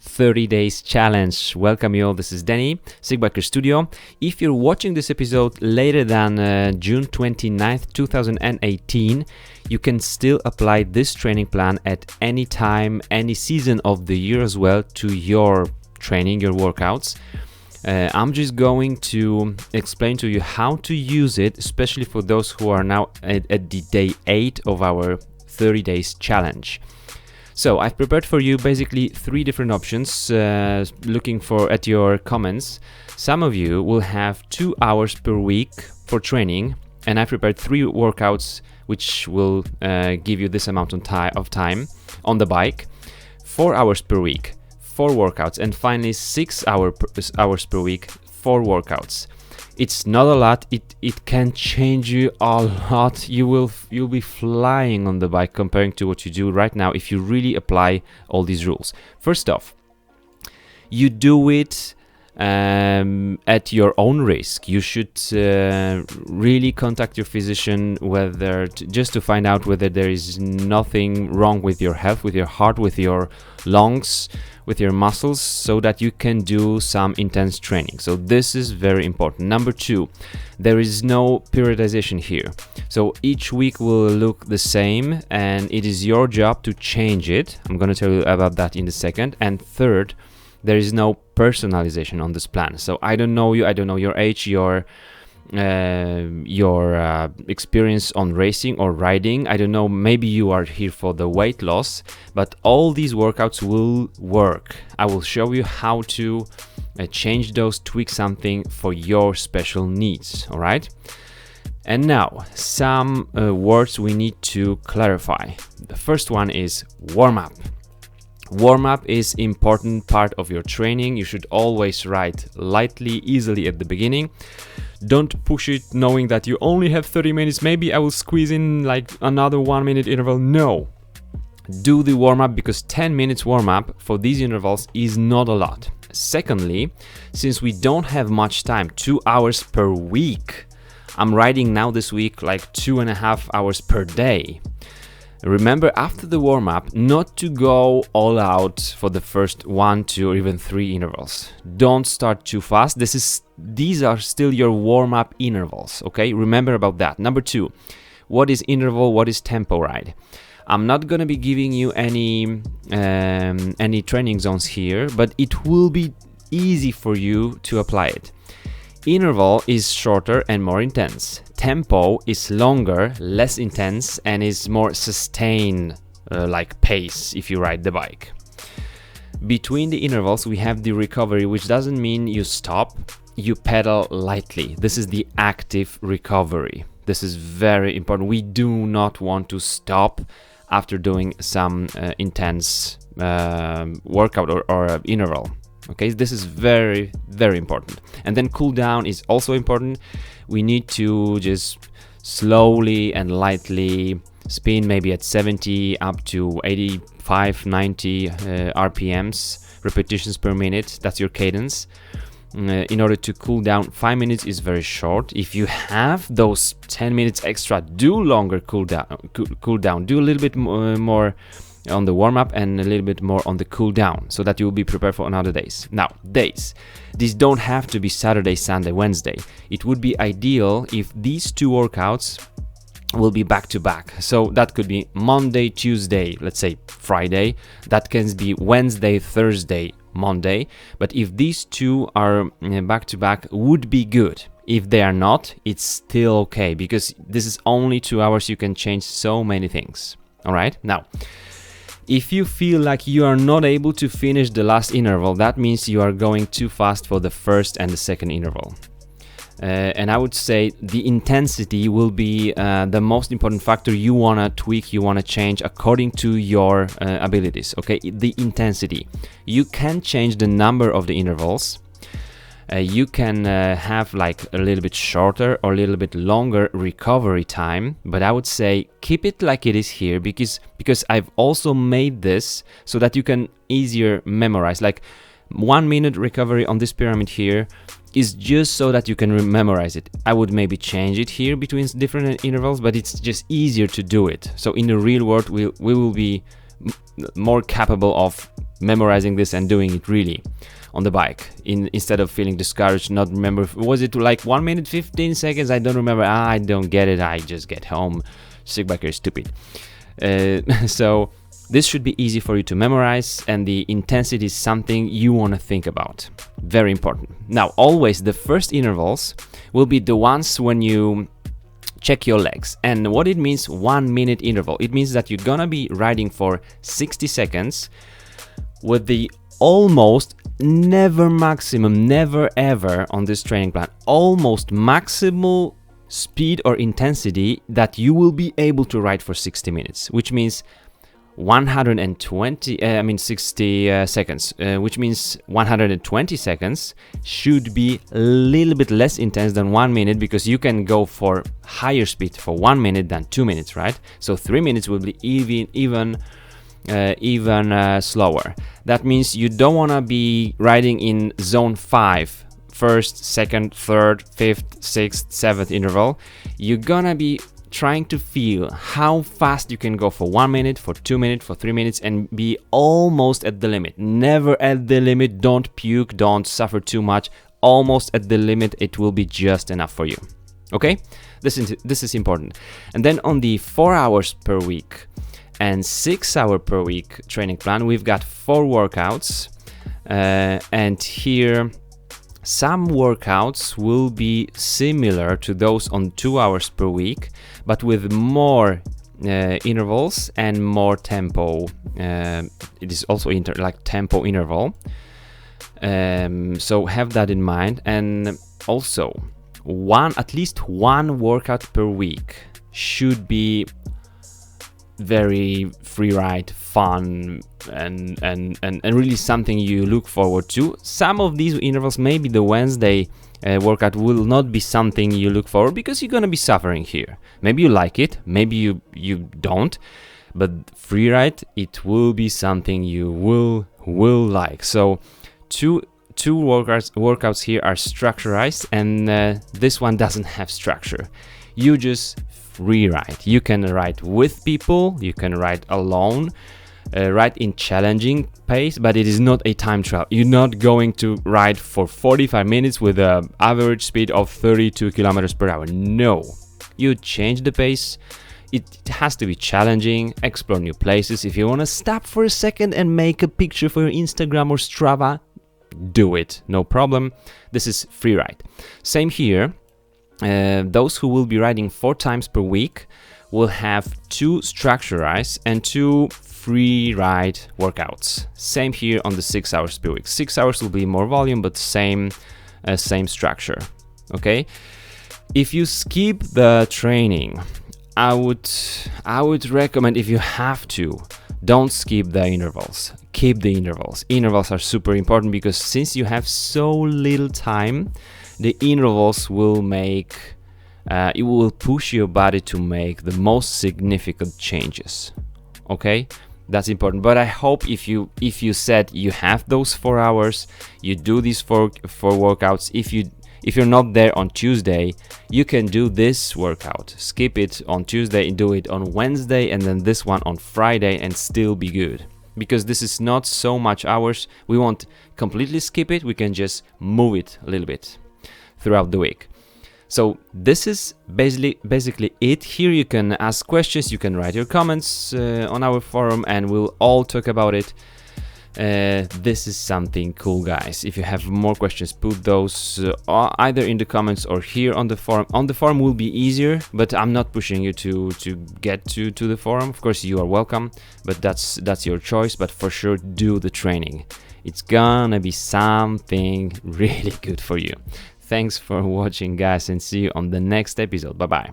30 days challenge. Welcome you all, this is Danny, Sigbiker Studio. If you're watching this episode later than June 29th, 2018, you can still apply this training plan at any time, any season of the year as well to your training, your workouts. I'm just going to explain to you how to use it, especially for those who are now at the day 8 of our 30 days challenge. So I've prepared for you basically 3 different options, looking at your comments. Some of you will have 2 hours per week for training, and I've prepared 3 workouts which will give you this amount of time on the bike. 4 hours per week, 4 workouts, and finally 6 hours per week, 4 workouts. It's not a lot. It can change you a lot. You'll be flying on the bike comparing to what you do right now if you really apply all these rules. First off, you do it at your own risk. You should really contact your physician just to find out whether there is nothing wrong with your health, with your heart, with your lungs, with your muscles, so that you can do some intense training. So this is very important. Number 2, there is no periodization here. So each week will look the same and it is your job to change it. I'm going to tell you about that in a second. And third, there is no personalization on this plan. So I don't know you, I don't know your age, your experience on racing or riding. I don't know, maybe you are here for the weight loss, but all these workouts will work. I will show you how to change those, tweak something for your special needs. All right. And now some words we need to clarify. The first one is warm-up. Warm-up is important part of your training. You should always ride lightly, easily at the beginning. Don't push it knowing that you only have 30 minutes. Maybe I will squeeze in like another 1-minute interval. No. Do the warm-up, because 10 minutes warm-up for these intervals is not a lot. Secondly, since we don't have much time, 2 hours per week, I'm riding now this week like 2.5 hours per day. Remember, after the warm-up, not to go all out for the first 1, 2, or even 3 intervals. Don't start too fast. These are still your warm-up intervals, okay? Remember about that. Number 2, what is interval, what is tempo ride? I'm not gonna be giving you any training zones here, but it will be easy for you to apply it. Interval is shorter and more intense. Tempo is longer, less intense, and is more sustained, like pace if you ride the bike. Between the intervals, we have the recovery, which doesn't mean you stop, you pedal lightly. This is the active recovery. This is very important. We do not want to stop after doing some intense workout or interval. Okay, this is very, very important. And then cool down is also important. We need to just slowly and lightly spin, maybe at 70 up to 85, 90 RPMs, repetitions per minute. That's your cadence. In order to cool down, 5 minutes is very short. If you have those 10 minutes extra, do longer cool down. Do a little bit more on the warm-up and a little bit more on the cool down, so that you will be prepared for another days. Now, days. These don't have to be Saturday, Sunday, Wednesday. It would be ideal if these 2 workouts will be back to back. So that could be Monday, Tuesday, let's say Friday. That can be Wednesday, Thursday, Monday. But if these 2 are back to back, would be good. If they are not, it's still okay, because this is only 2 hours. You can change so many things. All right. Now, if you feel like you are not able to finish the last interval, that means you are going too fast for the first and the second interval. And I would say the intensity will be the most important factor you want to tweak, you want to change according to your abilities. Okay, the intensity. You can change the number of the intervals. You can have like a little bit shorter or a little bit longer recovery time, but I would say keep it like it is here, because I've also made this so that you can easier memorize. Like 1 minute recovery on this pyramid here is just so that you can memorize it. I would maybe change it here between different intervals, but it's just easier to do it. So in the real world, we will be more capable of memorizing this and doing it really on the bike, instead of feeling discouraged, not remember, was it like 1 minute 15 seconds, I don't remember, I don't get it, I just get home, sick biker is stupid. So this should be easy for you to memorize, and the intensity is something you want to think about. Very important. Now, always the first intervals will be the ones when you check your legs. And what it means, 1 minute interval, it means that you're gonna be riding for 60 seconds with the almost, never maximum, never ever on this training plan, almost maximal speed or intensity that you will be able to ride for 60 minutes, which means 60 seconds, which means 120 seconds should be a little bit less intense than 1 minute, because you can go for higher speed for 1 minute than 2 minutes, right? So 3 minutes will be even slower. That means you don't want to be riding in zone 5, first, second, third, fifth, sixth, seventh interval. You're gonna be trying to feel how fast you can go for 1 minute, for 2 minutes, for 3 minutes, and be almost at the limit. Never at the limit, don't puke, don't suffer too much. Almost at the limit, it will be just enough for you. Okay? This is important. And then on the 4 hours per week and 6 hour per week training plan, we've got 4 workouts. And here, some workouts will be similar to those on 2 hours per week, but with more intervals and more tempo. It is also like tempo interval. So have that in mind. And also, at least one workout per week should be very free ride, fun, and really something you look forward to. Some of these intervals, maybe the Wednesday workout will not be something you look forward, because you're gonna be suffering here. Maybe you like it, maybe you don't, but free ride, it will be something you will like. So two workouts here are structurized, and this one doesn't have structure. You just free ride. You can ride with people, you can ride alone, ride in challenging pace, but it is not a time trial. You're not going to ride for 45 minutes with an average speed of 32 kilometers per hour. No, you change the pace. It has to be challenging, explore new places. If you want to stop for a second and make a picture for your Instagram or Strava, do it, no problem. This is free ride. Same here. Those who will be riding 4 times per week will have 2 structurized and 2 free ride workouts. Same here on the 6 hours per week. 6 hours will be more volume, but same structure. Okay. If you skip the training, I would recommend, if you have to, don't skip the intervals. Keep the intervals. Intervals are super important, because since you have so little time, the intervals will it will push your body to make the most significant changes. Okay, that's important. But I hope if you said you have those 4 hours, you do these four workouts. If you're not there on Tuesday, you can do this workout, skip it on Tuesday and do it on Wednesday, and then this one on Friday, and still be good. Because this is not so much hours, we won't completely skip it, we can just move it a little bit throughout the week. So this is basically it. Here you can ask questions, you can write your comments on our forum, and we'll all talk about it. This is something cool, guys. If you have more questions, put those either in the comments or here on the forum. On the forum will be easier, but I'm not pushing you to get to the forum. Of course, you are welcome, but that's your choice. But for sure, do the training. It's gonna be something really good for you. Thanks for watching, guys, and see you on the next episode. Bye bye.